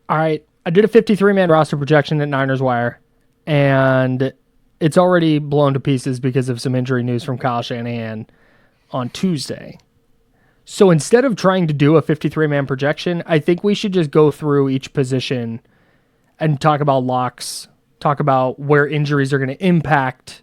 All right, I did a 53-man roster projection at Niners Wire, and it's already blown to pieces because of some injury news from Kyle Shanahan on Tuesday. So instead of trying to do a 53-man projection, I think we should just go through each position and talk about locks, talk about where injuries are going to impact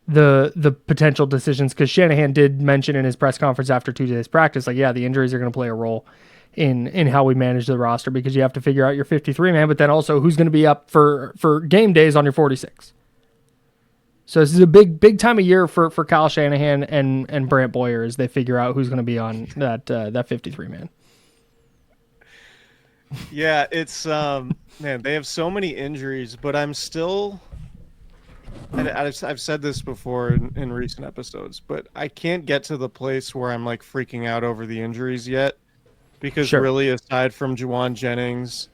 the potential decisions, because Shanahan did mention in his press conference after Tuesday's practice, like, yeah, the injuries are going to play a role in how we manage the roster, because you have to figure out your 53-man, but then also who's going to be up for game days on your 46. So this is a big time of year for Kyle Shanahan and Brant Boyer as they figure out who's going to be on that 53-man. Yeah, it's man, they have so many injuries, but I'm still. I've said this before in recent episodes, but I can't get to the place where I'm like freaking out over the injuries yet, because really, aside from Juwan Jennings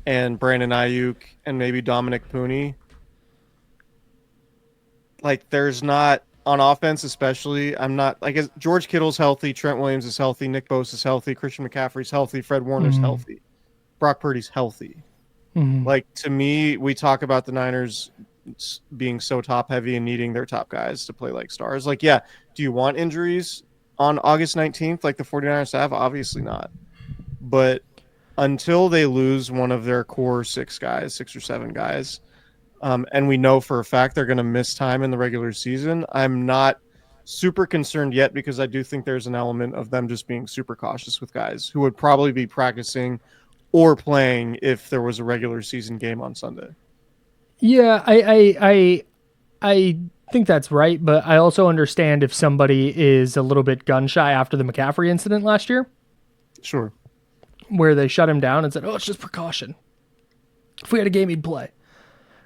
and Brandon Ayuk and maybe Dominic Pooney, like there's not on offense, especially. I'm not like George Kittle's healthy, Trent Williams is healthy, Nick Bosa is healthy, Christian McCaffrey's healthy, Fred Warner's healthy, Brock Purdy's healthy. Like, to me, we talk about the Niners being so top heavy and needing their top guys to play like stars. Like, yeah, do you want injuries on August 19th like the 49ers have? Obviously not. But until they lose one of their core six or seven guys, and we know for a fact they're going to miss time in the regular season, I'm not super concerned yet, because I do think there's an element of them just being super cautious with guys who would probably be practicing or playing if there was a regular season game on Sunday. Yeah, I think that's right, but I also understand if somebody is a little bit gun shy after the McCaffrey incident last year. Sure. Where they shut him down and said, oh, it's just precaution. If we had a game, he'd play.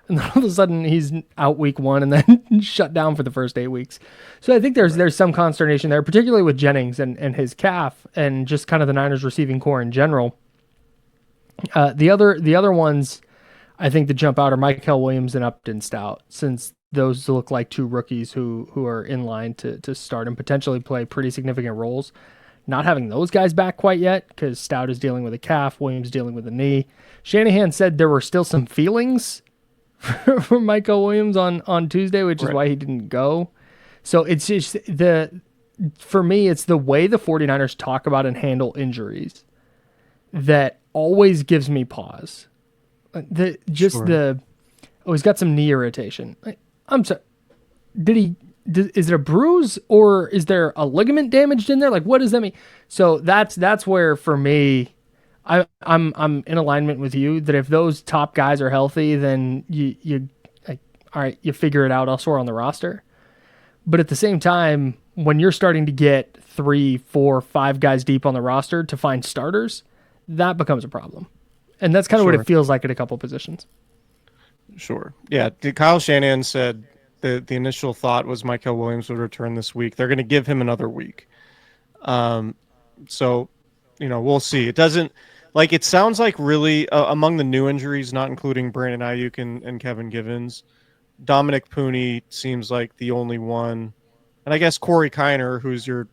And then all of a sudden he's out week 1 and then shut down for the first 8 weeks. So I think there's some consternation there, particularly with Jennings and his calf and just kind of the Niners receiving core in general. The other ones I think that jump out are Mykel Williams and Upton Stout, since those look like two rookies who are in line to start and potentially play pretty significant roles. Not having those guys back quite yet, because Stout is dealing with a calf, Williams dealing with a knee. Shanahan said there were still some feelings for Mykel Williams on Tuesday, which is why he didn't go. So it's just for me, it's the way the 49ers talk about and handle injuries that always gives me pause. He's got some knee irritation. I'm sorry. Is it a bruise or is there a ligament damaged in there? Like, what does that mean? So that's where, for me, I'm in alignment with you that if those top guys are healthy, then you like, all right, you figure it out elsewhere on the roster. But at the same time, when you're starting to get 3, 4, 5 guys deep on the roster to find starters, that becomes a problem. And that's kind of what it feels like at a couple positions. Sure. Yeah. Kyle Shanahan said the initial thought was Mykel Williams would return this week. They're going to give him another week. So, we'll see. It doesn't like, it sounds like really among the new injuries, not including Brandon Ayuk and Kevin Givens, Dominic Pooney seems like the only one. And I guess Corey Kiner, who's your,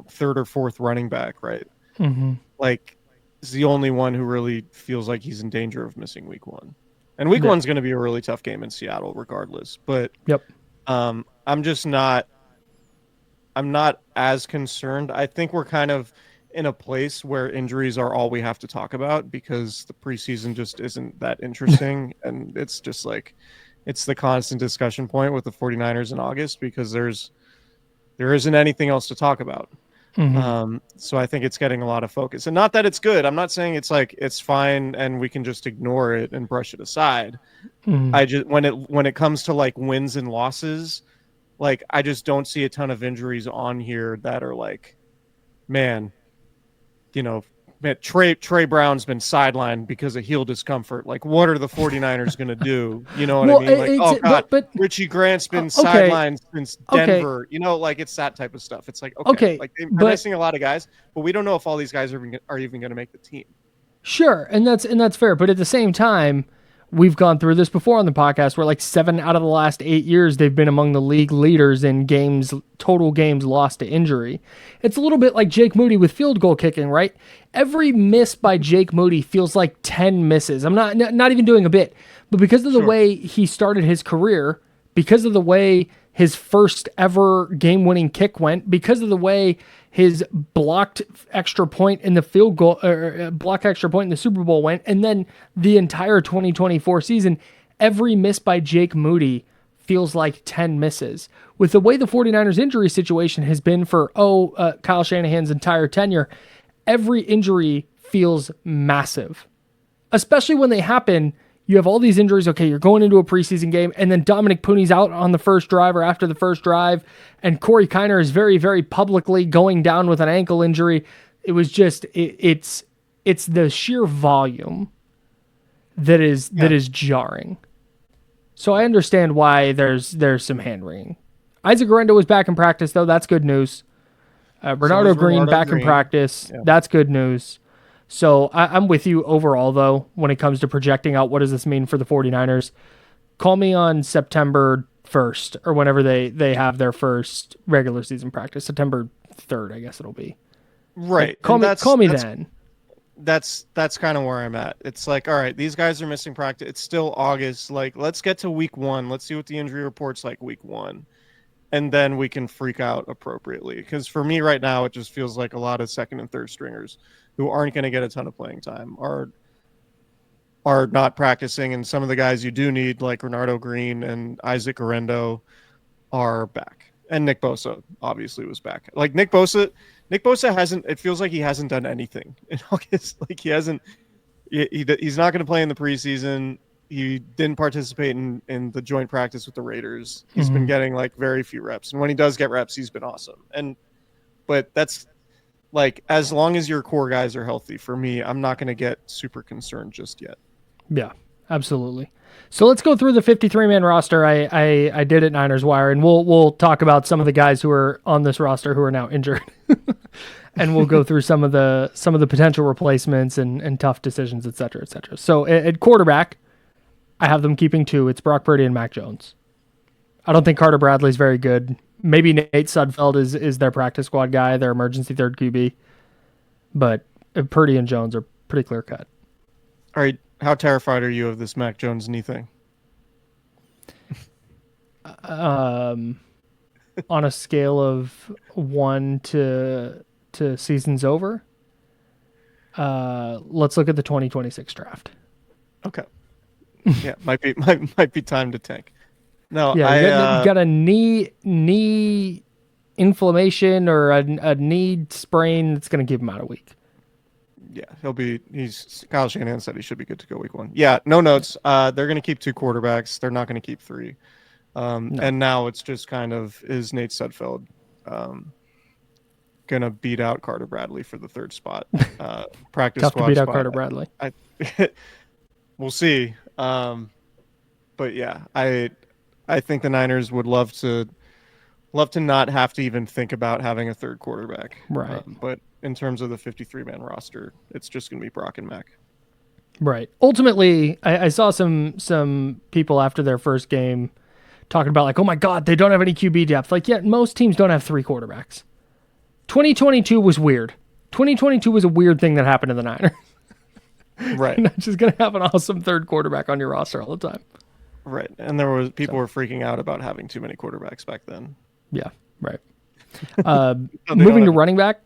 third or fourth running back, right? Mm-hmm. Like, is the only one who really feels like he's in danger of missing week 1. And week 1's going to be a really tough game in Seattle regardless. But I'm not as concerned. I think we're kind of in a place where injuries are all we have to talk about, because the preseason just isn't that interesting. And it's just like, it's the constant discussion point with the 49ers in August, because there isn't anything else to talk about. Mm-hmm. So I think it's getting a lot of focus, and not that it's good. I'm not saying it's like it's fine and we can just ignore it and brush it aside. Mm-hmm. I just when it comes to like wins and losses, like I just don't see a ton of injuries on here that are like, man, Trey Brown's been sidelined because of heel discomfort. Like, what are the 49ers going to do? You know what I mean? Like, oh God, but Richie Grant's been sidelined since Denver. Like it's that type of stuff. It's like, okay. Like they're missing a lot of guys, but we don't know if all these guys are even going to make the team. Sure, and that's fair. But at the same time, we've gone through this before on the podcast where like 7 out of the last 8 years, they've been among the league leaders in total games lost to injury. It's a little bit like Jake Moody with field goal kicking, right? Every miss by Jake Moody feels like 10 misses. I'm not even doing a bit, but because of the way he started his career, because of the way his first ever game-winning kick went, because of the way his blocked extra point in the field goal, or block extra point in the Super Bowl went, and then the entire 2024 season, every miss by Jake Moody feels like 10 misses. With the way the 49ers injury situation has been for, Kyle Shanahan's entire tenure, every injury feels massive. Especially when they happen, you have all these injuries. Okay, you're going into a preseason game, and then Dominic Pooney's out on the first drive or after the first drive, and Corey Kiner is very, very publicly going down with an ankle injury. It was just, it's the sheer volume that is jarring. So I understand why there's some hand-wringing. Isaac Guerrero was back in practice, though. That's good news. Bernardo Green back in practice. Yeah. That's good news. So I'm with you overall, though, when it comes to projecting out what does this mean for the 49ers. Call me on September 1st or whenever they have their first regular season practice. September 3rd, I guess it'll be. Right. Like, call me then. That's kind of where I'm at. It's like, all right, these guys are missing practice. It's still August. Like, let's get to week 1. Let's see what the injury report's like week 1. And then we can freak out appropriately. Because for me right now, it just feels like a lot of second and third stringers who aren't going to get a ton of playing time are not practicing. And some of the guys you do need, like Bernardo Green and Isaac Guerrero, are back. And Nick Bosa obviously was back. Like Nick Bosa hasn't, it feels like he hasn't done anything in August. Like he's not going to play in the preseason. He didn't participate in the joint practice with the Raiders. He's been getting like very few reps. And when he does get reps, he's been awesome. But that's like, as long as your core guys are healthy, for me, I'm not going to get super concerned just yet. Yeah, absolutely. So let's go through the 53-man roster. I did at Niners Wire, and we'll talk about some of the guys who are on this roster who are now injured. And we'll go through some of the potential replacements and tough decisions, et cetera, et cetera. So at quarterback, I have them keeping 2. It's Brock Purdy and Mac Jones. I don't think Carter Bradley's very good. Maybe Nate Sudfeld is their practice squad guy, their emergency third QB. But Purdy and Jones are pretty clear cut. All right. How terrified are you of this Mac Jones knee thing? On a scale of 1 to season's over, let's look at the 2026 draft. Okay. Yeah, might be time to tank. No, yeah, you got a knee inflammation or a knee sprain that's going to keep him out a week. Yeah, Kyle Shanahan said he should be good to go week 1. Yeah, no notes. They're going to keep 2 quarterbacks. They're not going to keep 3. No. And now it's just kind of, is Nate Sudfeld going to beat out Carter Bradley for the 3rd spot? Practice Tough squad to beat spot. out Carter Bradley. We'll see. But yeah, I think the Niners would love to not have to even think about having a 3rd quarterback. Right. But in terms of the 53-man roster, it's just going to be Brock and Mac. Right. Ultimately, I saw some people after their first game talking about like, oh my God, they don't have any QB depth. Like, yeah, most teams don't have 3 quarterbacks. 2022 was weird. 2022 was a weird thing that happened to the Niners. Right. You're not just going to have an awesome 3rd quarterback on your roster all the time. Right. And people were freaking out about having too many quarterbacks back then. Yeah, right. Moving to running back,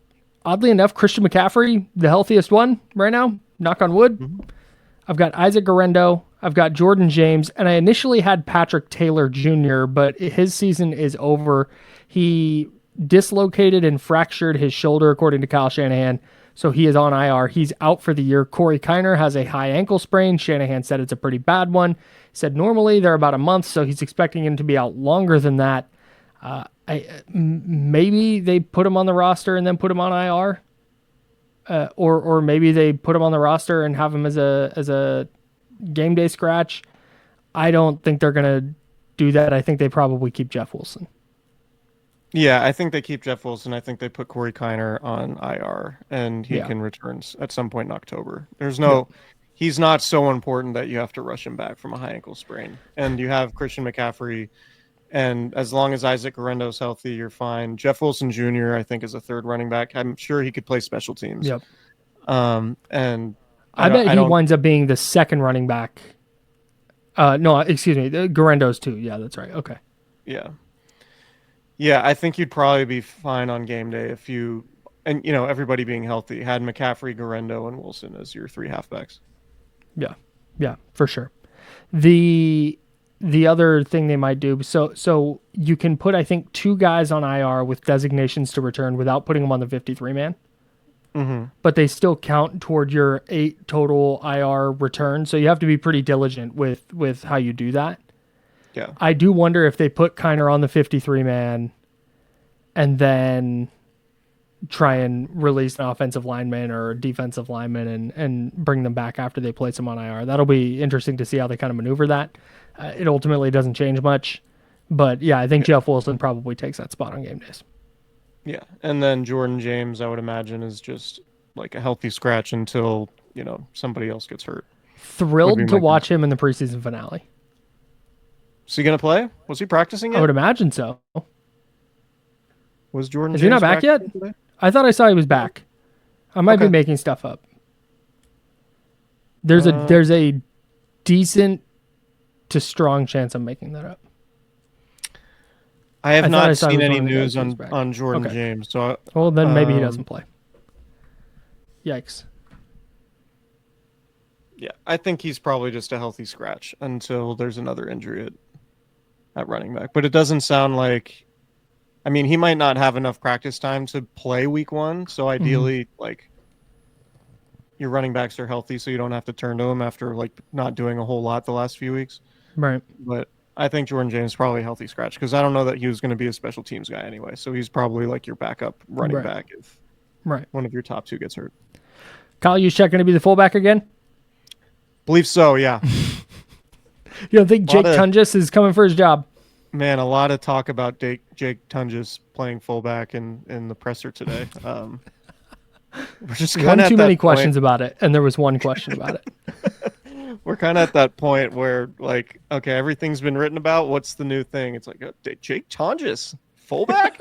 oddly enough, Christian McCaffrey, the healthiest one right now, knock on wood. Mm-hmm. I've got Isaac Guerrero, I've got Jordan James, and I initially had Patrick Taylor Jr., but his season is over. He dislocated and fractured his shoulder, according to Kyle Shanahan, so he is on IR. He's out for the year. Corey Kiner has a high ankle sprain. Shanahan said it's a pretty bad one. He said normally they're about a month, so he's expecting him to be out longer than that. Maybe they put him on the roster and then put him on IR, or maybe they put him on the roster and have him as a game day scratch. I don't think they're gonna do that. I think they probably keep Jeff Wilson. Yeah, I think they keep Jeff Wilson. I think they put Corey Kiner on IR, and he can return at some point in October. he's not so important that you have to rush him back from a high ankle sprain. And you have Christian McCaffrey, and as long as Isaac Guerendo's healthy, you're fine. Jeff Wilson Jr., I think, is a third running back. I'm sure he could play special teams. Yep. And I bet he winds up being the second running back. No, excuse me. Guerendo's too. Yeah, that's right. Okay. Yeah. Yeah, I think you'd probably be fine on game day if you, and everybody being healthy, had McCaffrey, Guerendo, and Wilson as your 3 halfbacks. Yeah, for sure. The other thing they might do, so you can put, I think, 2 guys on IR with designations to return without putting them on the 53-man. Mm-hmm. But they still count toward your 8 total IR return. So you have to be pretty diligent with how you do that. Yeah. I do wonder if they put Kiner on the 53-man and then try and release an offensive lineman or a defensive lineman and bring them back after they place them on IR. That'll be interesting to see how they kind of maneuver that. It ultimately doesn't change much. But, yeah, I think Jeff Wilson probably takes that spot on game days. Yeah, and then Jordan James, I would imagine, is just like a healthy scratch until, somebody else gets hurt. Thrilled to watch him in the preseason finale. Is he going to play? Was he practicing yet? I would imagine so. Was Jordan Is James he not back yet? today? I thought I saw he was back. I might be making stuff up. There's a decent to strong chance I'm making that up. I have not seen any news on Jordan James. So well, then maybe he doesn't play. Yikes. Yeah, I think he's probably just a healthy scratch until there's another injury at running back. But it doesn't sound like, he might not have enough practice time to play week 1. So ideally, your running backs are healthy, so you don't have to turn to them after not doing a whole lot the last few weeks. Right. But I think Jordan James is probably a healthy scratch because I don't know that he was going to be a special teams guy anyway. So he's probably your backup running back if one of your top 2 gets hurt. Kyle Juszczyk going to be the fullback again? Believe so, yeah. You don't think Jake Tunges is coming for his job? Man, a lot of talk about Jake Tunges playing fullback in the presser today. We're just kind of too many questions about it, and there was one question about it. We're kind of at that point where, okay, everything's been written about. What's the new thing? It's Jake Tunges, fullback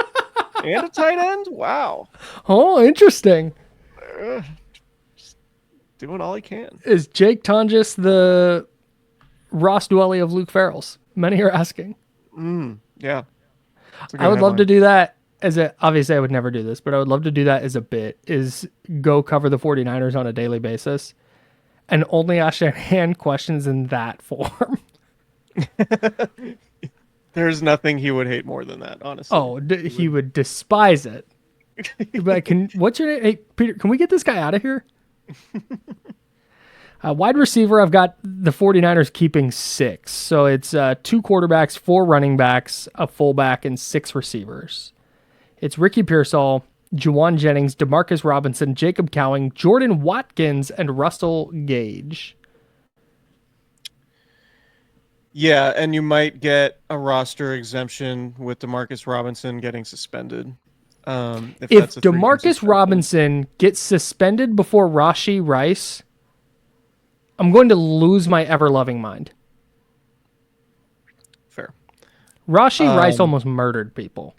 and a tight end? Wow. Oh, interesting. Just doing all he can. Is Jake Tunges the Ross Dwelly of Luke Farrell's? Many are asking. Yeah. I would love to do that obviously I would never do this, but I would love to do that as a bit, is go cover the 49ers on a daily basis and only ask Shanahan questions in that form. There's nothing he would hate more than that, honestly. Oh, he would despise it. But what's your name? Hey, Peter, can we get this guy out of here? Wide receiver, I've got the 49ers keeping 6. So it's 2 quarterbacks, 4 running backs, a fullback, and 6 receivers. It's Ricky Pearsall, Juwan Jennings, Demarcus Robinson, Jacob Cowing, Jordan Watkins, and Russell Gage. Yeah, and you might get a roster exemption with Demarcus Robinson getting suspended. If Demarcus Robinson gets suspended before Rashee Rice, I'm going to lose my ever-loving mind. Fair. Rashee Rice almost murdered people.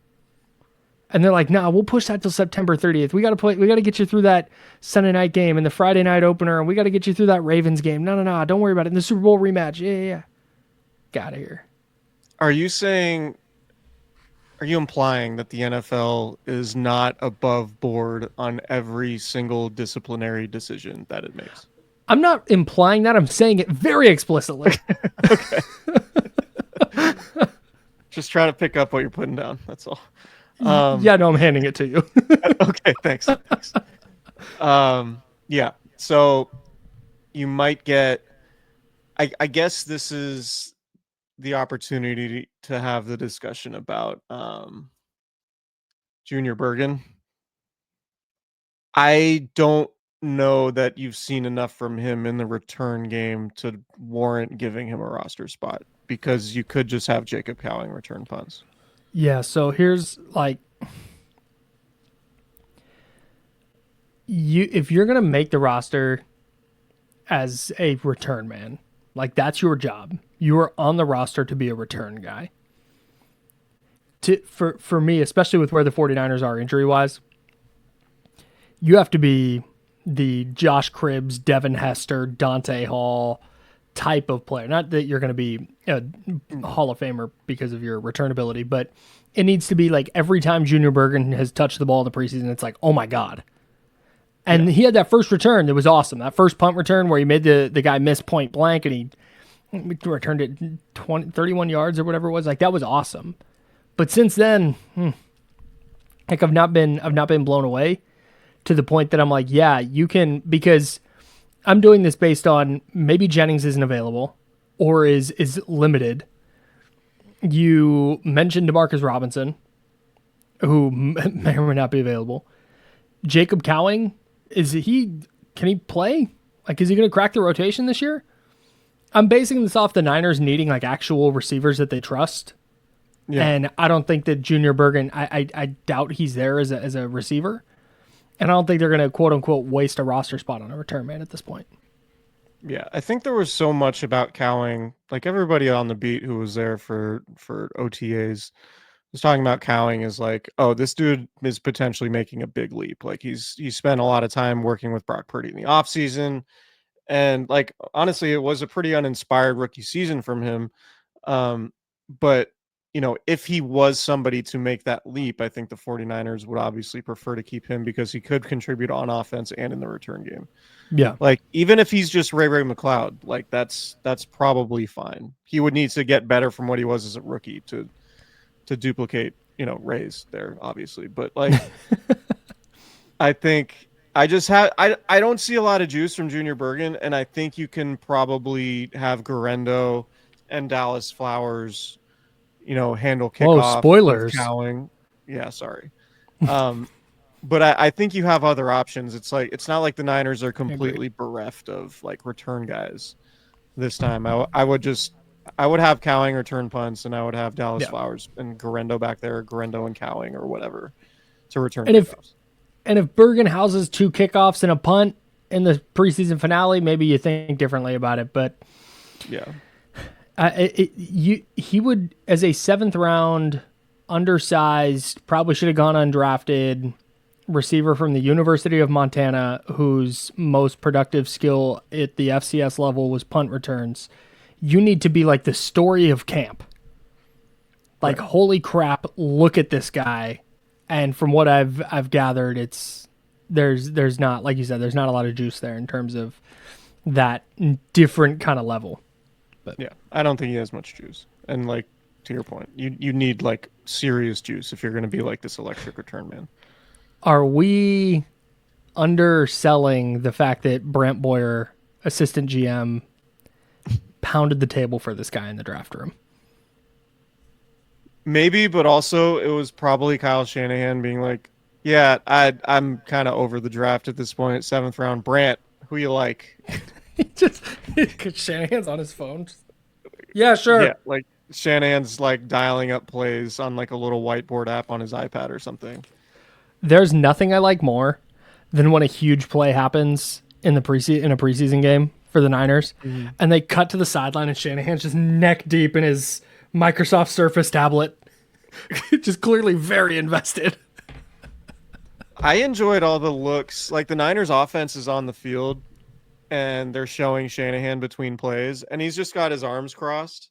And they're like, "No, we'll push that till September 30th. We got to get you through that Sunday night game and the Friday night opener, and we got to get you through that Ravens game. No, don't worry about it. In the Super Bowl rematch. Yeah. Get out of here." Are you implying that the NFL is not above board on every single disciplinary decision that it makes? I'm not implying that. I'm saying it very explicitly. Okay. Just trying to pick up what you're putting down. That's all. Yeah, no, I'm handing it to you. Okay, thanks. Yeah, so you might get, I guess this is the opportunity to have the discussion about Junior Bergen. I don't know that you've seen enough from him in the return game to warrant giving him a roster spot, because you could just have Jacob Cowing return punts. Yeah, so here's if you're going to make the roster, as a return man. Like, that's your job. You are on the roster to be a return guy. For me, especially with where the 49ers are injury-wise, you have to be the Josh Cribbs, Devin Hester, Dante Hall type of player. Not that you're going to be a Hall of Famer because of your return ability, but it needs to be like every time Junior Bergen has touched the ball in the preseason, it's like, oh my God. And he had that first return that was awesome. That first punt return where he made the guy miss point blank and he returned it 31 yards or whatever it was. Like, that was awesome. But since then, like, I've not been blown away to the point that I'm like, yeah, you can, because I'm doing this based on maybe Jennings isn't available or is limited. You mentioned DeMarcus Robinson, who may or may not be available. Jacob Cowing, can he play? Like, is he going to crack the rotation this year? I'm basing this off the Niners needing like actual receivers that they trust. Yeah. And I don't think that Junior Bergen, I doubt he's there as a receiver. And I don't think they're going to, quote unquote, waste a roster spot on a return man at this point. Yeah, I think there was so much about Cowing. Like, everybody on the beat who was there for OTAs was talking about Cowing as like, oh, this dude is potentially making a big leap. Like, he spent a lot of time working with Brock Purdy in the offseason. And, like, honestly, it was a pretty uninspired rookie season from him. But, you know, if he was somebody to make that leap, I think the 49ers would obviously prefer to keep him because he could contribute on offense and in the return game. Yeah. Like, even if he's just Ray McLeod, like, that's probably fine. He would need to get better from what he was as a rookie to duplicate, you know, Ray's there, obviously. But, like, I think I don't see a lot of juice from Junior Bergen, and I think you can probably have Garendo and Dallas Flowers, you know, handle kickoff. Oh, spoilers. Cowing. Yeah, sorry. But I think you have other options. It's like, it's not like the Niners are completely bereft of like return guys this time. I would have Cowing return punts, and I would have Dallas Flowers and Garendo back there, Garendo and Cowing or whatever to return kickoffs. And if Bergen houses 2 kickoffs and a punt in the preseason finale, maybe you think differently about it. But yeah. He would, as a 7th round, undersized, probably should have gone undrafted receiver from the University of Montana, whose most productive skill at the FCS level was punt returns. You need to be like the story of camp. Like, right. Holy crap, look at this guy. And from what I've gathered, there's not, like you said, there's not a lot of juice there in terms of that different kind of level. But yeah, I don't think he has much juice. And like, to your point, you need like serious juice if you're going to be like this electric return man. Are we underselling the fact that Brant Boyer, assistant GM, pounded the table for this guy in the draft room? Maybe, but also it was probably Kyle Shanahan being like, yeah, I'm kind of over the draft at this point, 7th round. Brant, who you like? Because Shanahan's on his phone. Yeah, sure. Yeah, like Shanahan's like dialing up plays on like a little whiteboard app on his iPad or something. There's nothing I like more than when a huge play happens in a preseason game for the Niners, and they cut to the sideline and Shanahan's just neck deep in his Microsoft Surface tablet, just clearly very invested. I enjoyed all the looks. Like, the Niners offense is on the field and they're showing Shanahan between plays, and he's just got his arms crossed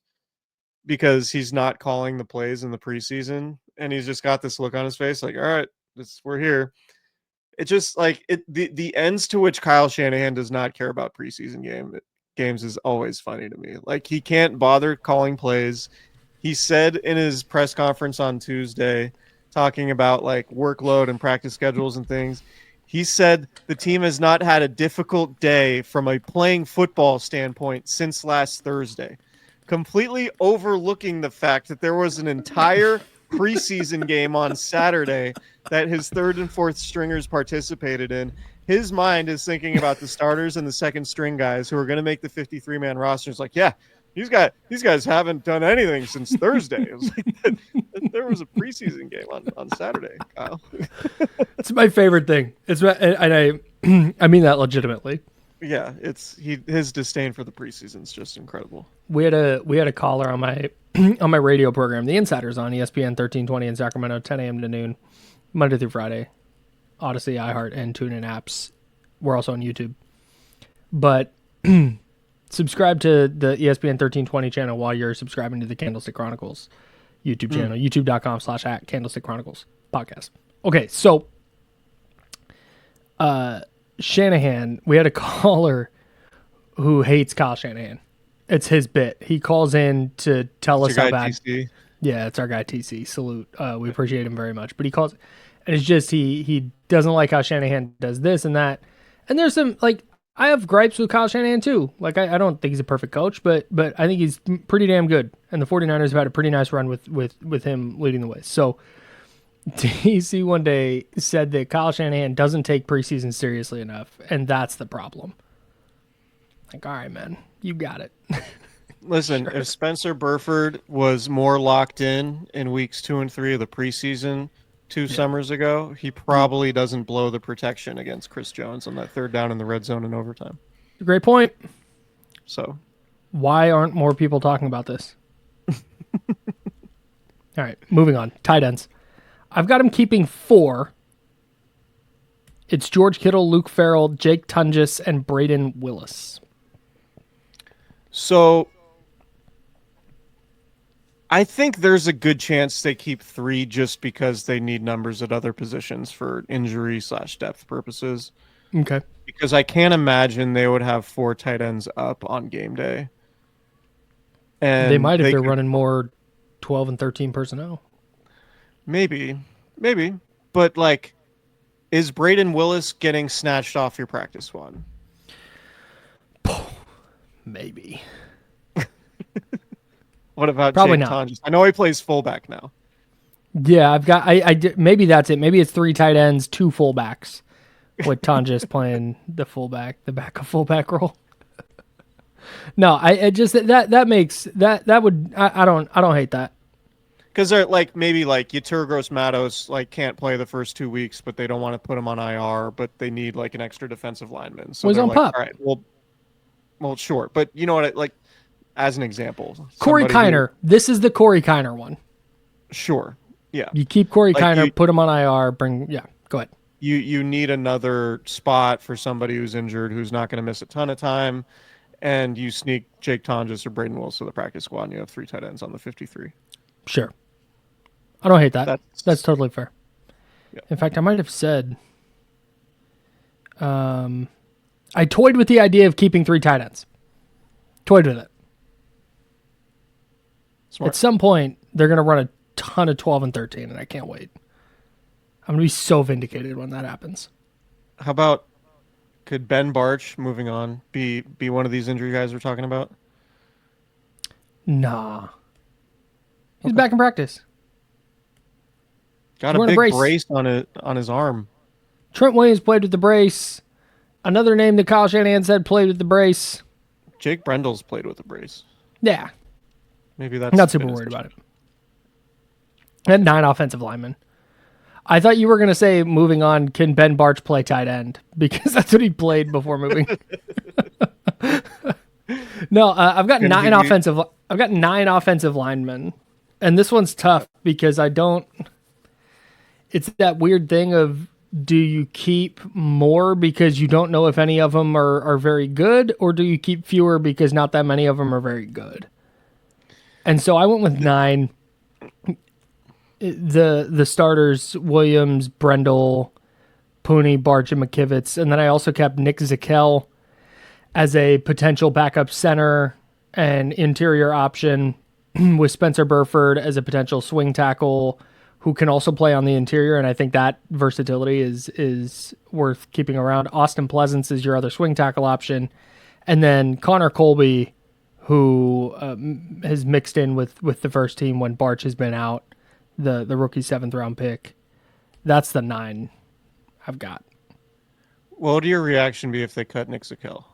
because he's not calling the plays in the preseason, and he's just got this look on his face like, all right, we're here. It's just like the ends to which Kyle Shanahan does not care about preseason games is always funny to me. Like, he can't bother calling plays. He said in his press conference on Tuesday, talking about like workload and practice schedules and things, he said the team has not had a difficult day from a playing football standpoint since last Thursday, completely overlooking the fact that there was an entire preseason game on Saturday that his 3rd and 4th stringers participated in. His mind is thinking about the starters and the second string guys who are going to make the 53-man roster. It's like, yeah, these guys haven't done anything since Thursday. It was like there was a preseason game on Saturday, Kyle. It's my favorite thing. I mean that legitimately. Yeah, his disdain for the preseason is just incredible. We had a caller on my on my radio program, The Insiders, on ESPN 1320 in Sacramento, 10 a.m. to noon, Monday through Friday. Odyssey, iHeart, and TuneIn apps. We're also on YouTube. But subscribe to the ESPN 1320 channel while you're subscribing to the Candlestick Chronicles YouTube channel, youtube.com/@Candlestick Chronicles Podcast. Okay, so Shanahan, we had a caller who hates Kyle Shanahan. It's his bit. He calls in to tell us how bad. TC. Yeah, it's our guy TC. Salute. We appreciate him very much. But he calls, and it's just he doesn't like how Shanahan does this and that. And there's some, like, I have gripes with Kyle Shanahan too. Like, I don't think he's a perfect coach, but I think he's pretty damn good. And the 49ers have had a pretty nice run with him leading the way. So TC one day said that Kyle Shanahan doesn't take preseason seriously enough, and that's the problem. Like, all right, man, you got it. Listen, if Spencer Burford was more locked in weeks 2 and 3 of the preseason 2 summers ago, he probably doesn't blow the protection against Chris Jones on that third down in the red zone in overtime. Great point. So, why aren't more people talking about this? All right, moving on. Tight ends. I've got him keeping 4. It's George Kittle, Luke Farrell, Jake Tunges, and Braden Willis. So I think there's a good chance they keep 3 just because they need numbers at other positions for injury/depth purposes. Okay. Because I can't imagine they would have 4 tight ends up on game day. And they might if they're running more 12 and 13 personnel. Maybe. But, like, is Braden Willis getting snatched off your practice squad? Maybe. What about probably Jake not? Tunges? I know he plays fullback now. Yeah, I've got. Maybe that's it. Maybe it's 3 tight ends, 2 fullbacks, with Tunges playing the backup fullback role. No, I just that makes that would I don't hate that. Because they're like maybe like Yetur Gross-Matos like can't play the first 2 weeks, but they don't want to put him on IR, but they need like an extra defensive lineman. So he's on like, PUP. All right, well, sure, but you know what? Like as an example, Corey Kiner. This is the Corey Kiner one. Sure, yeah. You keep Corey Kiner, put him on IR. Go ahead. You need another spot for somebody who's injured, who's not going to miss a ton of time, and you sneak Jake Tunges or Braden Willis to the practice squad, and you have 3 tight ends on the 53. Sure. I don't hate that. That's totally fair. Yeah. In fact, I might have said I toyed with the idea of keeping 3 tight ends. Toyed with it. Smart. At some point, they're going to run a ton of 12 and 13, and I can't wait. I'm going to be so vindicated when that happens. How about, could Ben Barch, moving on, be one of these injury guys we're talking about? Nah. He's back in practice. Got a big brace on his arm. Trent Williams played with the brace. Another name that Kyle Shanahan said played with the brace. Jake Brendel's played with the brace. Yeah. Maybe that's not super worried about it. And 9 offensive linemen. I thought you were going to say, moving on, can Ben Barch play tight end? Because that's what he played before moving. No, I've got 9 offensive. I've got 9 offensive linemen, and this one's tough because I don't. It's that weird thing of, do you keep more because you don't know if any of them are very good, or do you keep fewer because not that many of them are very good? And so I went with 9. The starters: Williams, Brendel, Pooney, Barch, and McKivitz, and then I also kept Nick Zakel as a potential backup center and interior option, with Spencer Burford as a potential swing tackle who can also play on the interior, and I think that versatility is worth keeping around. Austin Pleasance is your other swing tackle option, and then Connor Colby, who has mixed in with the first team when Barch has been out, the rookie 7th round pick. That's the 9 I've got. What would your reaction be if they cut Nick Zakel?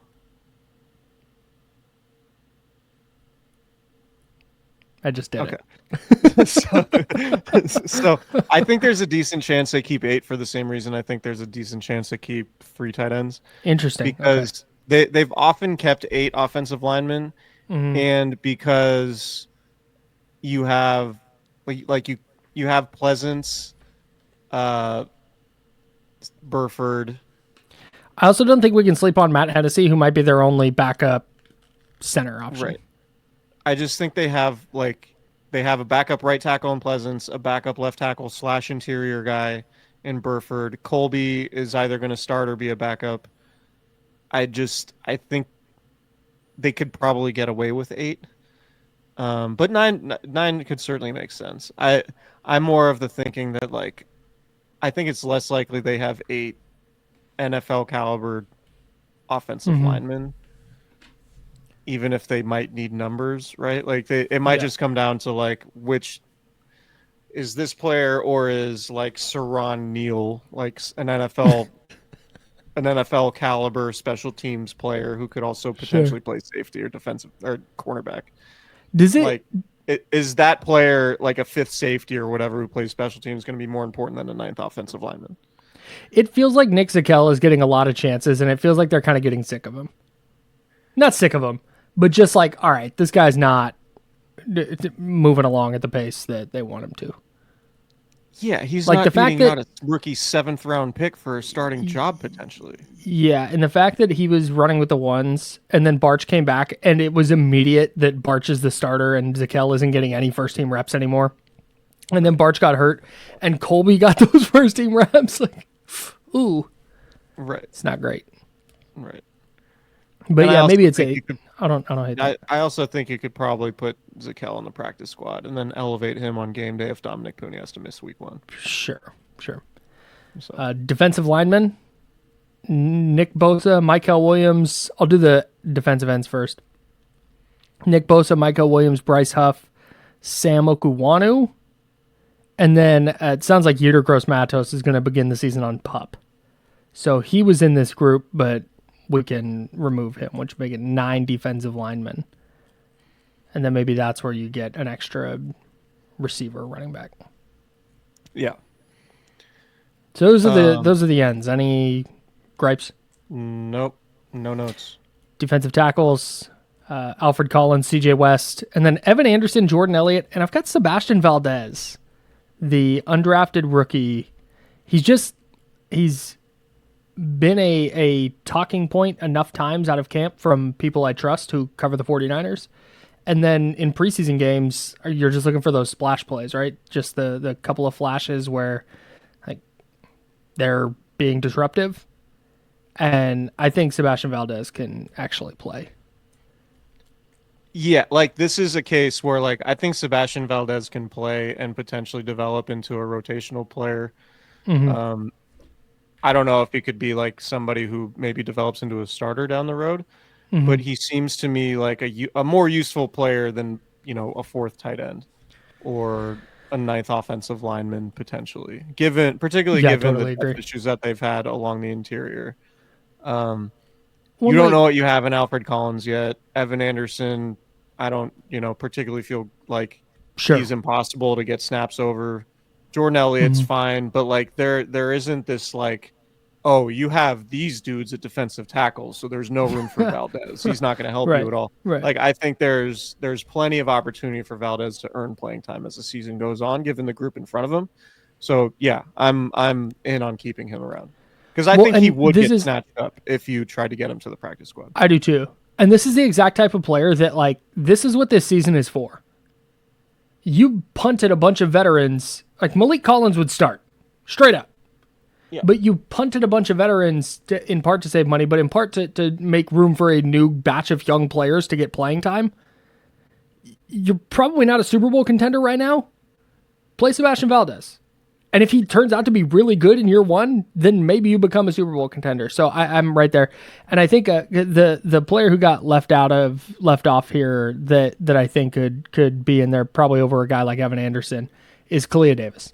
I just did it. So I think there's a decent chance they keep 8 for the same reason I think there's a decent chance they keep 3 tight ends. Interesting. Because they've often kept 8 offensive linemen, and because you have you have Pleasance, Burford. I also don't think we can sleep on Matt Hennessy, who might be their only backup center option. Right. I just think they have a backup right tackle in Pleasance, a backup left tackle / interior guy in Burford. Colby is either going to start or be a backup. I think they could probably get away with 8. But nine could certainly make sense. I'm more of the thinking that I think it's less likely they have 8 NFL caliber offensive linemen, even if they might need numbers, right? It might just come down to which is this player, or is Saron Neal, an NFL caliber special teams player who could also potentially play safety or defensive or cornerback. Does it is that player a 5th safety or whatever who plays special teams going to be more important than a 9th offensive lineman? It feels like Nick Zakelj is getting a lot of chances, and it feels like they're kind of getting sick of him. Not sick of him, but just all right, this guy's not moving along at the pace that they want him to. Yeah, he's not the fact that out a rookie 7th round pick for a starting job potentially. Yeah, and the fact that he was running with the ones, and then Barch came back, and it was immediate that Barch is the starter, and Zakelj isn't getting any first team reps anymore. And then Barch got hurt, and Colby got those first team reps. Ooh, right. It's not great. Right. But and maybe it's 8. I don't hate that. I also think you could probably put Zakelj on the practice squad and then elevate him on game day if Dominic Pooney has to miss week 1. Sure. So. Defensive linemen, Nick Bosa, Michael Williams. I'll do the defensive ends first. Nick Bosa, Michael Williams, Bryce Huff, Sam Okuwanu. And then it sounds like Yetur Gross-Matos is going to begin the season on PUP. So he was in this group, but we can remove him, which make it 9 defensive linemen. And then maybe that's where you get an extra receiver running back. Yeah. So those are the ends. Any gripes? Nope. No notes. Defensive tackles, Alfred Collins, CJ West, and then Evan Anderson, Jordan Elliott, and I've got Sebastian Valdez, the undrafted rookie. He's been a talking point enough times out of camp from people I trust who cover the 49ers. And then in preseason games, you're just looking for those splash plays, right? Just the couple of flashes where they're being disruptive. And I think Sebastian Valdez can actually play. Yeah, this is a case where I think Sebastian Valdez can play and potentially develop into a rotational player. Mm-hmm. I don't know if he could be somebody who maybe develops into a starter down the road, but he seems to me like a more useful player than a 4th tight end or a 9th offensive lineman potentially, particularly given the issues that they've had along the interior. You don't know what you have in Alfred Collins yet. Evan Anderson, I don't, particularly feel like he's impossible to get snaps over. Jordan Elliott's fine, but there isn't this oh, you have these dudes at defensive tackles, so there's no room for Valdez. He's not going to help you at all. Right. I think there's plenty of opportunity for Valdez to earn playing time as the season goes on, given the group in front of him. So yeah, I'm in on keeping him around. Because I think he would get snatched up if you tried to get him to the practice squad. I do too. And this is the exact type of player that, this is what this season is for. You punted a bunch of veterans. Malik Collins would start. Straight up. Yeah. But you punted a bunch of veterans in part to save money, but in part to make room for a new batch of young players to get playing time. You're probably not a Super Bowl contender right now. Play Sebastian Valdez. And if he turns out to be really good in year 1, then maybe you become a Super Bowl contender. So I'm right there. And I think the player who got left off here that I think could be in there probably over a guy like Evan Anderson is Kalia Davis.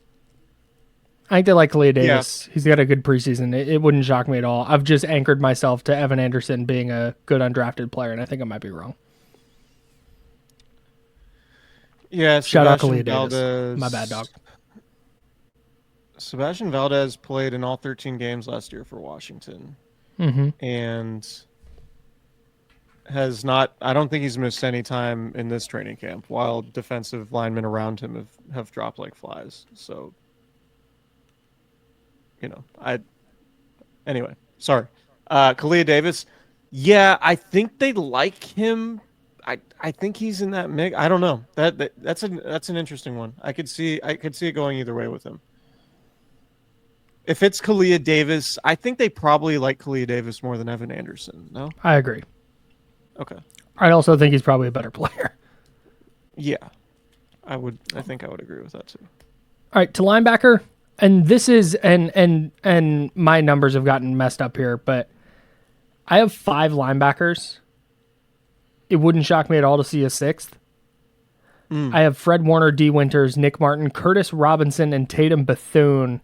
I think they like Kalia Davis. Yeah. He's got a good preseason. It wouldn't shock me at all. I've just anchored myself to Evan Anderson being a good undrafted player, and I think I might be wrong. Yeah, shout out Kalia Davis. My bad, dog. Sebastian Valdez played in all 13 games last year for Washington. Mm-hmm. And has not. I don't think he's missed any time in this training camp, while defensive linemen around him have dropped like flies. So, Anyway, sorry. Kalia Davis. Yeah, I think they like him. I think he's in that mix. I don't know. That's an interesting one. I could see it going either way with him. If it's Kalia Davis, I think they probably like Kalia Davis more than Evan Anderson. No? I agree. Okay. I also think he's probably a better player. Yeah. I think I would agree with that too. All right, to linebacker, and this is and my numbers have gotten messed up here, but I have 5 linebackers. It wouldn't shock me at all to see a 6th. I have Fred Warner, D. Winters, Nick Martin, Curtis Robinson, and Tatum Bethune.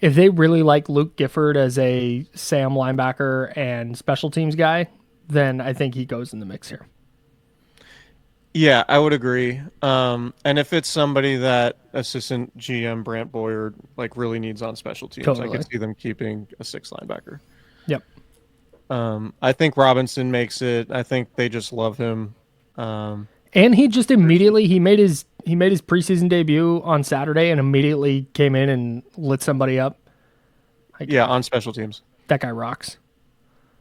If they really like Luke Gifford as a Sam linebacker and special teams guy, then I think he goes in the mix here. Yeah, I would agree. And if it's somebody that assistant GM Brant Boyer really needs on special teams, totally. I could see them keeping a 6 linebacker. Yep. I think Robinson makes it. I think they just love him. And he just immediately he made his preseason debut on Saturday and immediately came in and lit somebody up. On special teams. That guy rocks.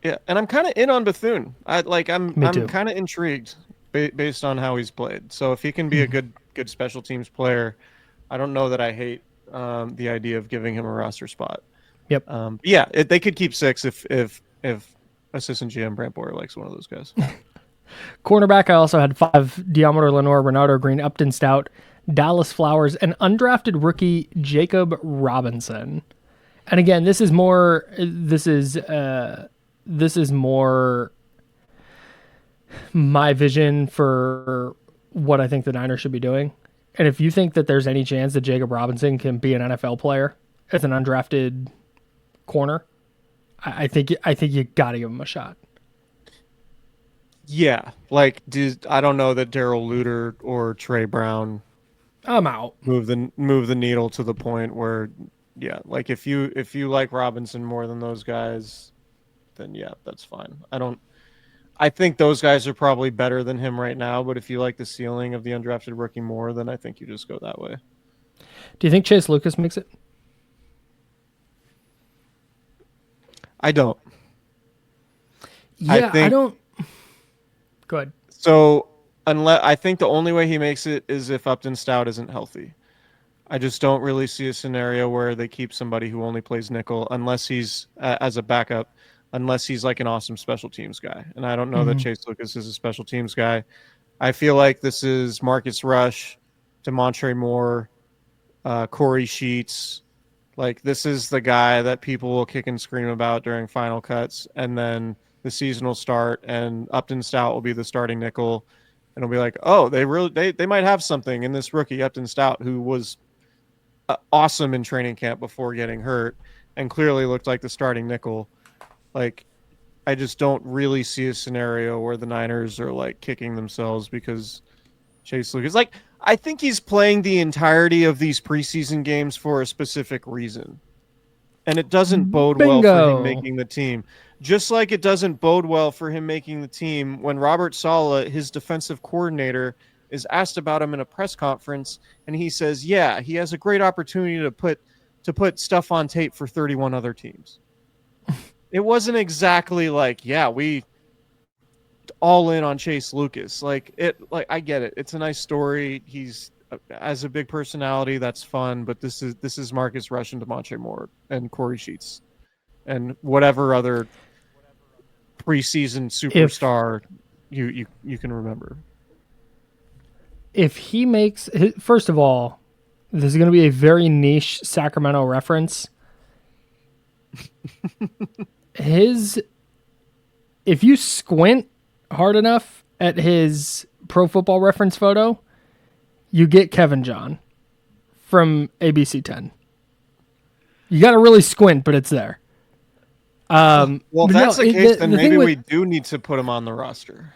Yeah, and I'm kind of in on Bethune. I'm kind of intrigued based on how he's played. So if he can be a good special teams player, I don't know that I hate the idea of giving him a roster spot. Yep. They could keep 6 if assistant GM Brant Boyer likes one of those guys. Cornerback, I also had 5: Diamondo Lenore, Renardo Green, Upton Stout, Dallas Flowers, and undrafted rookie Jacob Robinson. And again, this is more my vision for what I think the Niners should be doing. And if you think that there's any chance that Jacob Robinson can be an NFL player as an undrafted corner, I think you got to give him a shot. Yeah, I don't know that Darrell Luter or Trey Brown. I'm out. Move the needle to the point where, if you like Robinson more than those guys, then that's fine. I think those guys are probably better than him right now. But if you like the ceiling of the undrafted rookie more, then I think you just go that way. Do you think Chase Lucas makes it? I don't. Yeah, I don't. Go ahead. So, I think the only way he makes it is if Upton Stout isn't healthy. I just don't really see a scenario where they keep somebody who only plays nickel unless he's as a backup, unless he's like an awesome special teams guy. And I don't know that Chase Lucas is a special teams guy. I feel like this is Marcus Rush, DeMontre Moore, Corey Sheets. This is the guy that people will kick and scream about during final cuts, and then the season will start, and Upton Stout will be the starting nickel, and it'll be like, oh, they might have something in this rookie Upton Stout, who was awesome in training camp before getting hurt, and clearly looked like the starting nickel. I just don't really see a scenario where the Niners are kicking themselves because Chase Lucas. I think he's playing the entirety of these preseason games for a specific reason, and it doesn't bode well for him making the team. Just like it doesn't bode well for him making the team when Robert Saleh, his defensive coordinator, is asked about him in a press conference, and he says, "Yeah, he has a great opportunity to put stuff on tape for 31 other teams." It wasn't exactly we all in on Chase Lucas. I get it. It's a nice story. He's as a big personality, that's fun, but this is Marcus Rush and DeMontre Moore and Corey Sheets and whatever other preseason superstar you can remember. If he makes, first of all, this is going to be a very niche Sacramento reference. If you squint hard enough at his Pro Football Reference photo, you get Kevin John from ABC 10. You got to really squint, but it's there. Well, if that's the case, then maybe we do need to put him on the roster.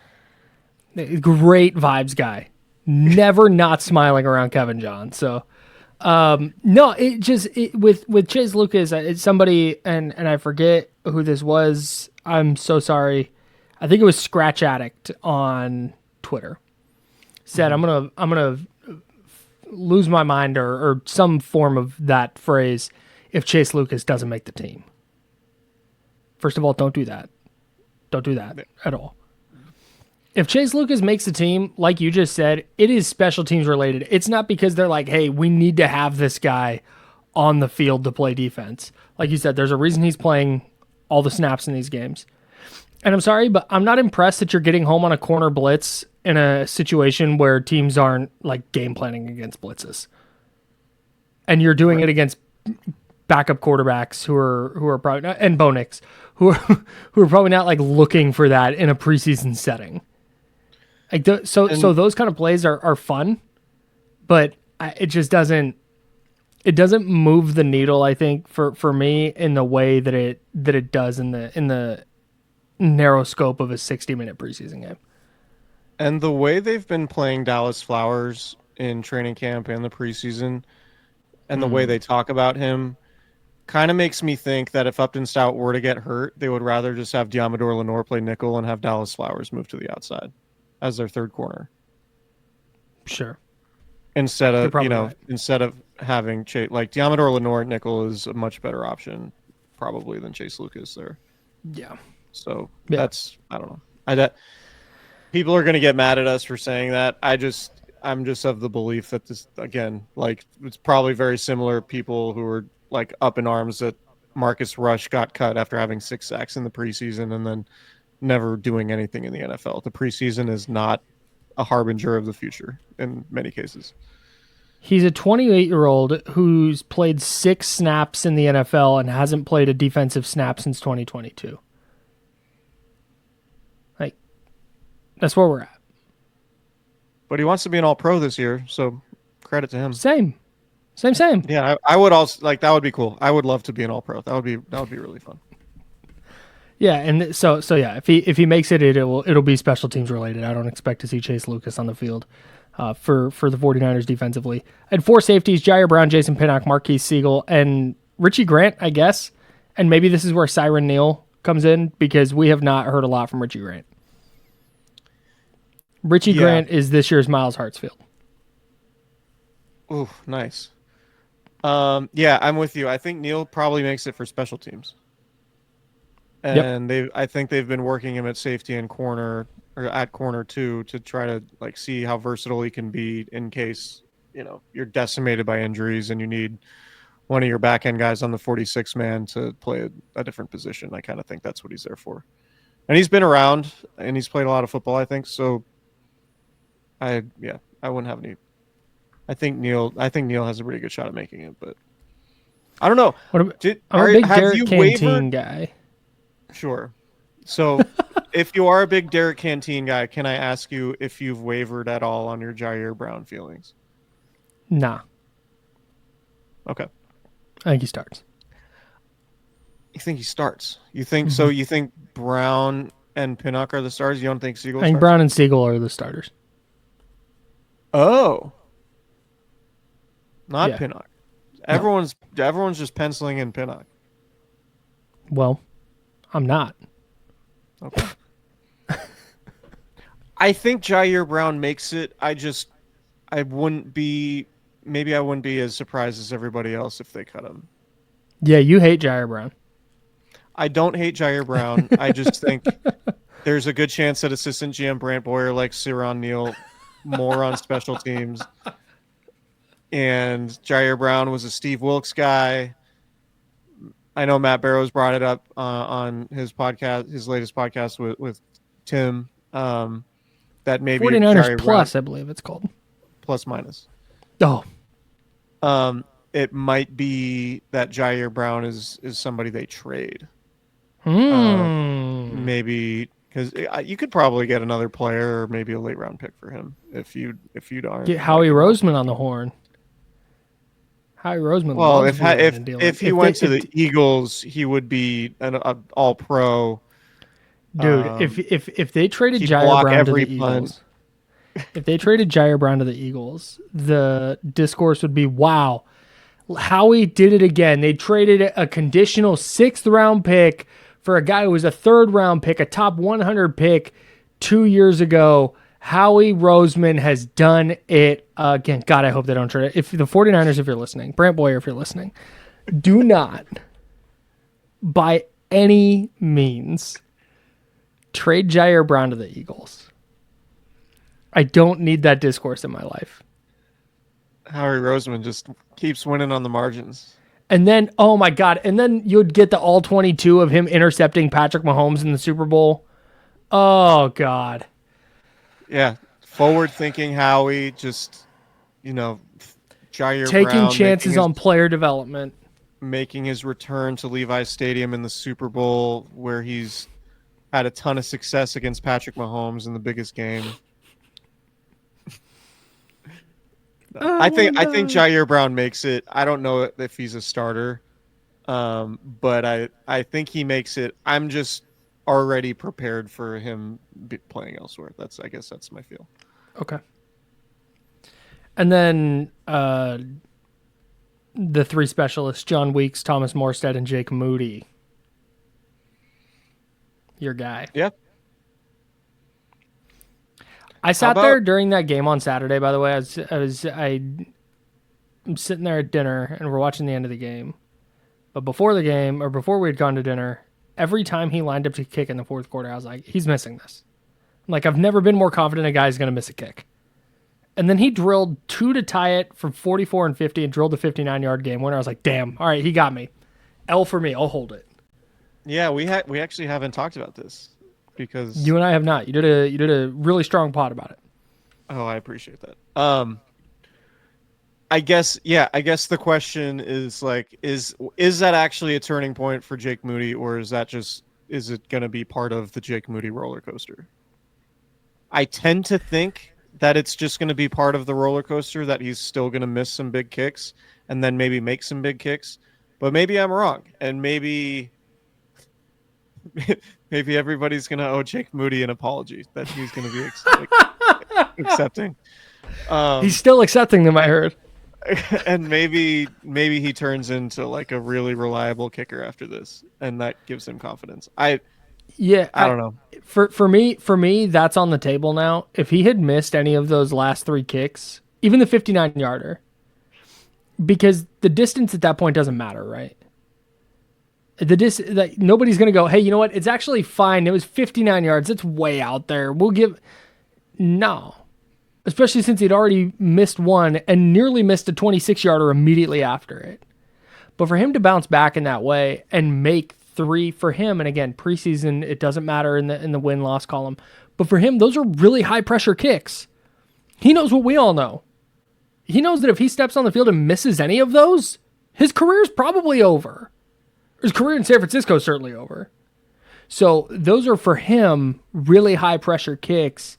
Great vibes guy. Never not smiling around Kevin John. So, no, with Chase Lucas, it's somebody, and I forget who this was. I'm so sorry. I think it was Scratch Addict on Twitter, said, I'm gonna lose my mind or some form of that phrase if Chase Lucas doesn't make the team. First of all, don't do that. Don't do that at all. If Chase Lucas makes the team, like you just said, it is special teams related. It's not because they're like, hey, we need to have this guy on the field to play defense. Like you said, there's a reason he's playing all the snaps in these games. And I'm sorry, but I'm not impressed that you're getting home on a corner blitz in a situation where teams aren't like game planning against blitzes. And you're doing it against backup quarterbacks who are probably not, and Bo Nix, who are probably not like looking for that in a preseason setting. Like so those kind of plays are fun, but it just doesn't move the needle, I think, for me in the way that it does in the narrow scope of a 60-minute preseason game. And the way they've been playing Dallas Flowers in training camp and the preseason, and the way they talk about him, kind of makes me think that if Upton Stout were to get hurt, they would rather just have Diamador Lenore play nickel and have Dallas Flowers move to the outside as their third corner. Sure. Instead of right. instead of having like Diamador Lenore at nickel is a much better option probably than Chase Lucas there. Yeah. So that's, I don't know. People are going to get mad at us for saying that. I'm just of the belief that this, again, like it's probably very similar people who are like up in arms that Marcus Rush got cut after having 6 sacks in the preseason and then never doing anything in the NFL. The preseason is not a harbinger of the future in many cases. He's a 28-year-old who's played 6 snaps in the NFL and hasn't played a defensive snap since 2022. Like, that's where we're at. But he wants to be an All-Pro this year, so credit to him. Same. Yeah, I would also like that would be cool. I would love to be an All-Pro. That would be really fun. Yeah, and so yeah, if he makes it, it'll be special teams related. I don't expect to see Chase Lucas on the field for the 49ers defensively. And 4 safeties: Jair Brown, Jason Pinnock, Marquise Siegel, and Richie Grant, I guess. And maybe this is where Siren Neal comes in because we have not heard a lot from Richie Grant. Richie Grant is this year's Miles Hartsfield. Ooh, nice. Yeah, I'm with you. I think Neal probably makes it for special teams. And I think they've been working him at safety and corner or at corner too to try to like see how versatile he can be in case, you're decimated by injuries and you need one of your back end guys on the 46 man to play a different position. I kind of think that's what he's there for. And he's been around and he's played a lot of football, I think. So I wouldn't have any. I think Neal has a pretty good shot at making it, but I don't know. I'm a big Derek Canteen guy. Sure. So if you are a big Derek Canteen guy, can I ask you if you've wavered at all on your Jair Brown feelings? Nah. Okay. I think he starts. You think he starts? You think so? You think Brown and Pinnock are the starters? You don't think Siegel? I think Brown and Siegel are the starters. Oh. Not Pinnock. Everyone's just penciling in Pinnock. Well, I'm not. Okay. I think Jair Brown makes it. I wouldn't be as surprised as everybody else if they cut him. Yeah, you hate Jair Brown. I don't hate Jair Brown. I just think there's a good chance that assistant GM Brant Boyer likes Siron Neal more on special teams. And Jair Brown was a Steve Wilkes guy. I know Matt Barrows brought it up on his podcast, his latest podcast with Tim, that maybe 49ers Jair Plus, Brown, I believe it's called. plus minus. Oh. It might be that Jair Brown is somebody they trade. Maybe because you could probably get another player or maybe a late round pick for him if you aren't. Get Howie Roseman on the horn. Howie Roseman. Well, if he went to the Eagles, he would be an all pro. Dude, if they traded Jair Brown to the Eagles, if they traded Jair Brown to the Eagles, the discourse would be, wow, Howie did it again. They traded a conditional 6th round pick for a guy who was a 3rd round pick, a top 100 pick 2 years ago. Howie Roseman has done it again. God, I hope they don't trade it. If the 49ers, if you're listening, Brant Boyer, if you're listening, do not by any means trade Jair Brown to the Eagles. I don't need that discourse in my life. Howie Roseman just keeps winning on the margins. And then, oh my God, and then you'd get the all 22 of him intercepting Patrick Mahomes in the Super Bowl. Oh, God. Yeah, forward-thinking Howie, just, Jair taking Brown chances on player development. Making his return to Levi's Stadium in the Super Bowl, where he's had a ton of success against Patrick Mahomes in the biggest game. I think Jair Brown makes it. I don't know if he's a starter, but I think he makes it. I'm just already prepared for him playing elsewhere. I guess that's my feel. Okay. And then the 3 specialists, John Weeks, Thomas Morstead, and Jake Moody. Your guy. Yeah. I sat there during that game on Saturday, by the way. I'm sitting there at dinner, and we're watching the end of the game. But before the game, or before we had gone to dinner, every time he lined up to kick in the 4th quarter, I was like, he's missing this. Like, I've never been more confident a guy's going to miss a kick. And then he drilled 2 to tie it from 44 and 50 and drilled a 59-yard game winner. I was like, damn, all right, he got me. L for me, I'll hold it. Yeah, we actually haven't talked about this because you and I have not. You did a really strong pod about it. Oh, I appreciate that. I guess the question is like, is that actually a turning point for Jake Moody, or is it going to be part of the Jake Moody roller coaster? I tend to think that it's just going to be part of the roller coaster, that he's still going to miss some big kicks and then maybe make some big kicks. But maybe I'm wrong, and maybe everybody's going to owe Jake Moody an apology that he's going to be accepting. He's still accepting them, I heard. And maybe he turns into like a really reliable kicker after this, and that gives him confidence. I don't know. For me, that's on the table now. If he had missed any of those last 3 kicks, even the 59-yarder, because the distance at that point doesn't matter, right? Nobody's going to go, hey, you know what? It's actually fine. It was 59 yards. It's way out there. No. Especially since he'd already missed one and nearly missed a 26-yarder immediately after it. But for him to bounce back in that way and make 3 for him, and again, preseason, it doesn't matter in the win-loss column. But for him, those are really high-pressure kicks. He knows what we all know. He knows that if he steps on the field and misses any of those, his career's probably over. His career in San Francisco is certainly over. So those are, for him, really high-pressure kicks.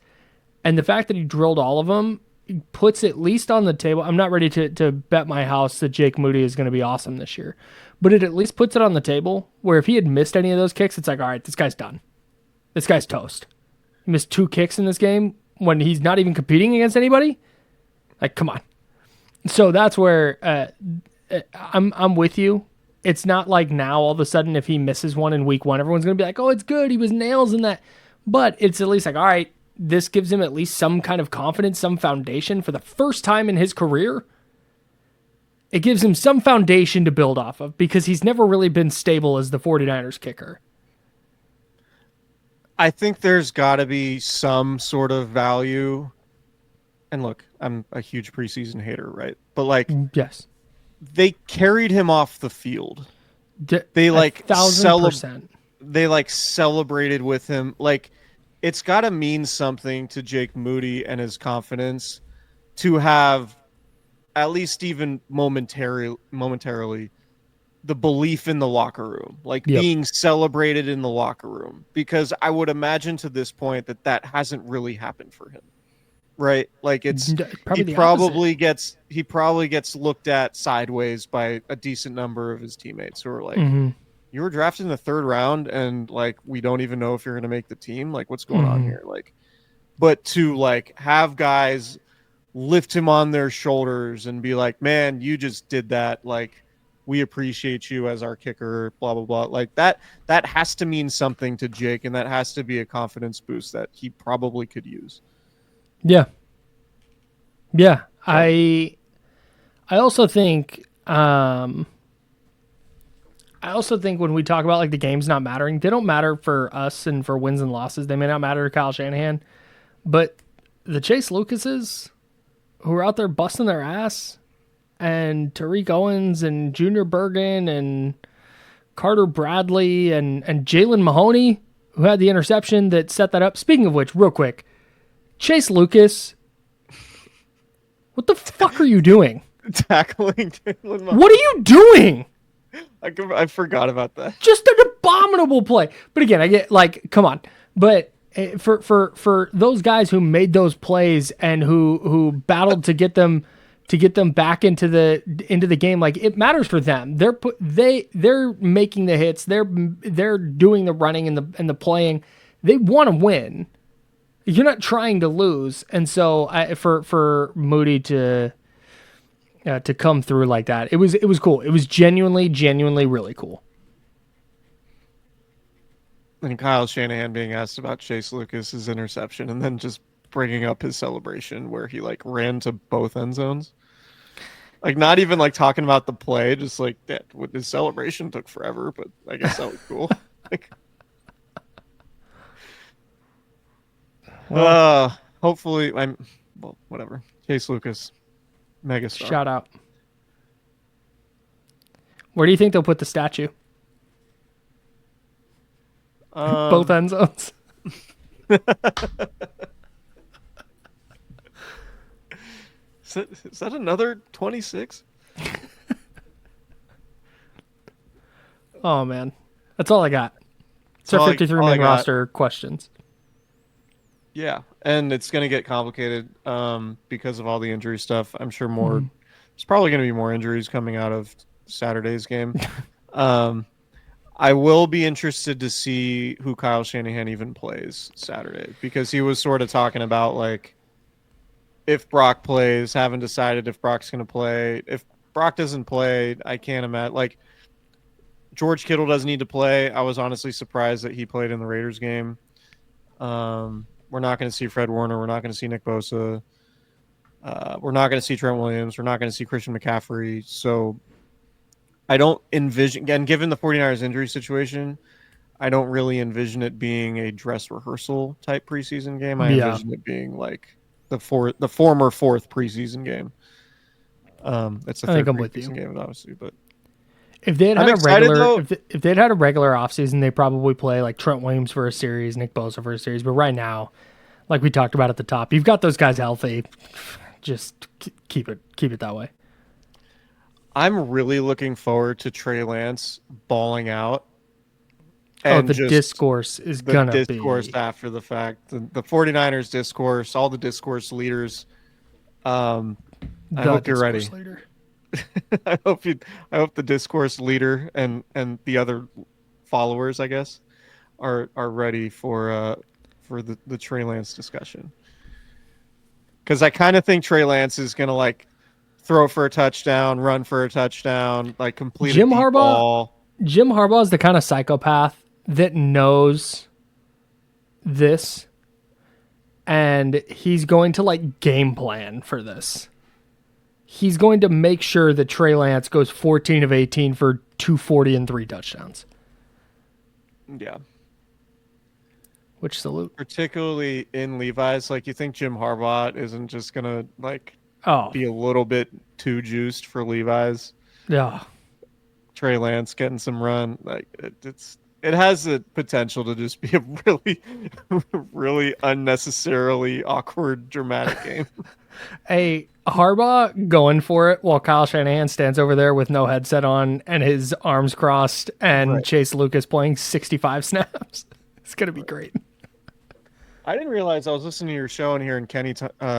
And the fact that he drilled all of them puts at least on the table. I'm not ready to bet my house that Jake Moody is going to be awesome this year. But it at least puts it on the table where if he had missed any of those kicks, it's like, all right, this guy's done. This guy's toast. He missed 2 kicks in this game when he's not even competing against anybody. Like, come on. So that's where I'm with you. It's not like now all of a sudden if he misses one in week 1, everyone's going to be like, oh, it's good. He was nails in that. But it's at least like, all right, this gives him at least some kind of confidence, some foundation for the first time in his career. It gives him some foundation to build off of because he's never really been stable as the 49ers kicker. I think there's got to be some sort of value. And look, I'm a huge preseason hater, right? But like, yes, they carried him off the field. They like 1,000%. They like celebrated with him. Like, it's got to mean something to Jake Moody and his confidence to have at least even momentarily the belief in the locker room, like being celebrated in the locker room, because I would imagine to this point that hasn't really happened for him. Right. Like he probably gets looked at sideways by a decent number of his teammates who are like, you were drafted in the 3rd round and like, we don't even know if you're going to make the team. Like, what's going on here? Like, but to like have guys lift him on their shoulders and be like, man, you just did that. Like, we appreciate you as our kicker, blah, blah, blah. Like that has to mean something to Jake, and that has to be a confidence boost that he probably could use. Yeah. Yeah. So. I also think when we talk about like the games not mattering, they don't matter for us and for wins and losses. They may not matter to Kyle Shanahan, but the Chase Lucases who are out there busting their ass, and Tariq Owens and Junior Bergen and Carter Bradley and Jalen Mahoney, who had the interception that set that up. Speaking of which, real quick, Chase Lucas, what the fuck are you doing? Tackling Jalen Mahoney. What are you doing? I forgot about that. Just an abominable play. But again, I get like, come on. But for those guys who made those plays and who battled to get them back into the game, like it matters for them. They're making the hits. They're doing the running and the playing. They want to win. You're not trying to lose. And so for Moody to come through like that, it was cool. It was genuinely really cool. And Kyle Shanahan being asked about Chase Lucas's interception and then just bringing up his celebration where he like ran to both end zones. Like not even like talking about the play, just like that with his celebration took forever, but I guess that was cool. Like, hopefully whatever. Chase Lucas, megastar. Shout out. Where do you think they'll put the statue? Both end zones. Is that another 26? Oh man, that's all I got. It's our 53-man roster questions. Yeah, and it's going to get complicated because of all the injury stuff. I'm sure more. There's probably going to be more injuries coming out of Saturday's game. I will be interested to see who Kyle Shanahan even plays Saturday, because he was sort of talking about like if Brock plays, haven't decided if Brock's going to play. If Brock doesn't play, I can't imagine. Like George Kittle doesn't need to play. I was honestly surprised that he played in the Raiders game. We're not going to see Fred Warner. We're not going to see Nick Bosa. We're not going to see Trent Williams. We're not going to see Christian McCaffrey. So I don't envision, again, given the 49ers injury situation, I don't really envision it being a dress rehearsal type preseason game. I envision it being like the former fourth preseason game. It's the third preseason game, obviously, but if they had had a regular offseason, they probably play like Trent Williams for a series, Nick Bosa for a series. But right now, like we talked about at the top, you've got those guys healthy. Just keep it that way. I'm really looking forward to Trey Lance balling out. And the discourse is going to be. The discourse after the fact. The 49ers discourse, all the discourse leaders. I hope you're ready. I hope the discourse leader and the other followers, I guess, are ready for the Trey Lance discussion. Because I kind of think Trey Lance is going to like throw for a touchdown, run for a touchdown, like complete a deep ball. Jim Harbaugh is the kind of psychopath that knows this, and he's going to like game plan for this. He's going to make sure that Trey Lance goes 14 of 18 for 240 and 3 touchdowns. Yeah. Which salute. Particularly in Levi's, like you think Jim Harbaugh isn't just gonna like be a little bit too juiced for Levi's. Yeah. Trey Lance getting some run, like it has the potential to just be a really, really unnecessarily awkward, dramatic game. Hey, Harbaugh going for it while Kyle Shanahan stands over there with no headset on and his arms crossed, and Chase Lucas playing 65 snaps. It's gonna be great. I didn't realize I was listening to your show and hearing Kenny.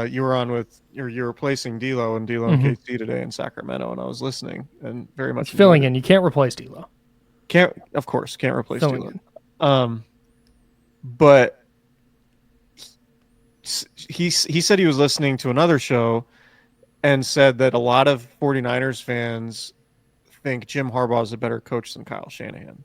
You were on with you were replacing D'Lo and KC today in Sacramento, and I was listening and very much filling in. You can't replace D'Lo. Can't replace D'Lo. But he said he was listening to another show and said that a lot of 49ers fans think Jim Harbaugh is a better coach than Kyle Shanahan.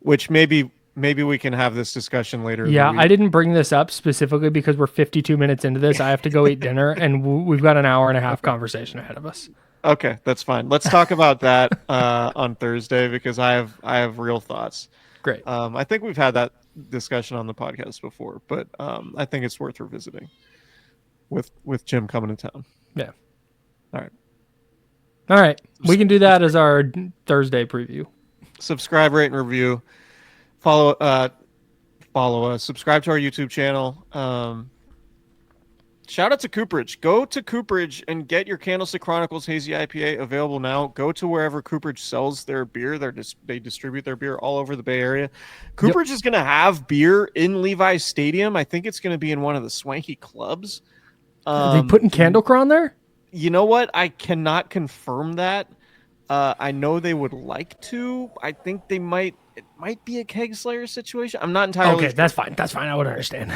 Which maybe we can have this discussion later. Yeah, I didn't bring this up specifically because we're 52 minutes into this. I have to go eat dinner, and we've got an hour and a half conversation ahead of us. Okay, that's fine. Let's talk about that on Thursday because I have real thoughts. Great. I think we've had that discussion on the podcast before, but I think it's worth revisiting with Jim coming to town. Yeah. All right. We can do that as our Thursday preview. Subscribe, rate, and review. Follow us. Subscribe to our YouTube channel. Shout out to Cooperage. Go to Cooperage and get your Candlestick Chronicles Hazy IPA available now. Go to wherever Cooperage sells their beer. They distribute their beer all over the Bay Area. Cooperage is going to have beer in Levi's Stadium. I think it's going to be in one of the swanky clubs. Are they putting Candlecrown there? You know what? I cannot confirm that. I know they would like to. I think they might. It might be a Keg Slayer situation. I'm not entirely okay. That's fine. That's fine. I would understand.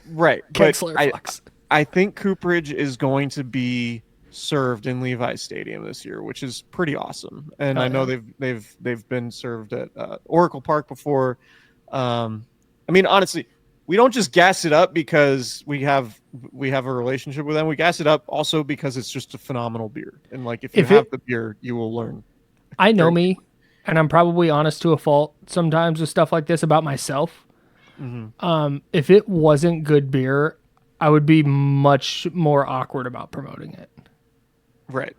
Right. Keg Slayer flex. I think Cooperage is going to be served in Levi's Stadium this year, which is pretty awesome. And I know they've been served at Oracle Park before. I mean, honestly, we don't just gas it up because we have a relationship with them. We gas it up also because it's just a phenomenal beer. And like if you have the beer, you will learn. I know me, and I'm probably honest to a fault sometimes with stuff like this about myself. Mm-hmm. If it wasn't good beer, I would be much more awkward about promoting it. Right.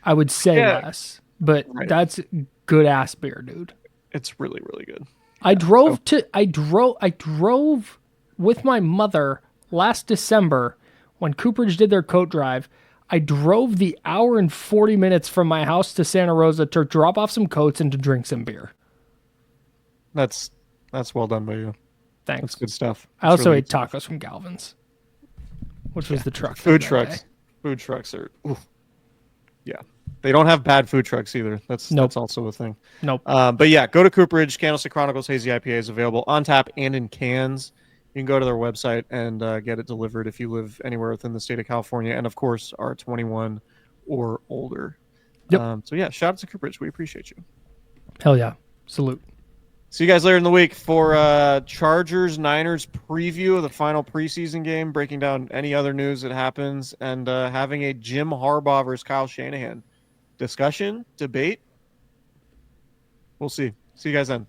I would say less, but that's good ass beer, dude. It's really, really good. I drove with my mother last December when Cooperage did their coat drive. I drove the hour and 40 minutes from my house to Santa Rosa to drop off some coats and to drink some beer. That's well done by you. Thanks. That's good stuff. I also ate tacos from Galvin's, which was the truck. Food trucks. Food trucks are, yeah. They don't have bad food trucks either. That's also a thing. Nope. But yeah, go to Cooperage. Candlestick Chronicles Hazy IPA is available on tap and in cans. You can go to their website and get it delivered if you live anywhere within the state of California, and of course are 21 or older. Yep. So yeah, shout out to Cooperage. We appreciate you. Hell yeah. Salute. See you guys later in the week for Chargers-Niners preview of the final preseason game, breaking down any other news that happens, and having a Jim Harbaugh versus Kyle Shanahan discussion, debate. We'll see. See you guys then.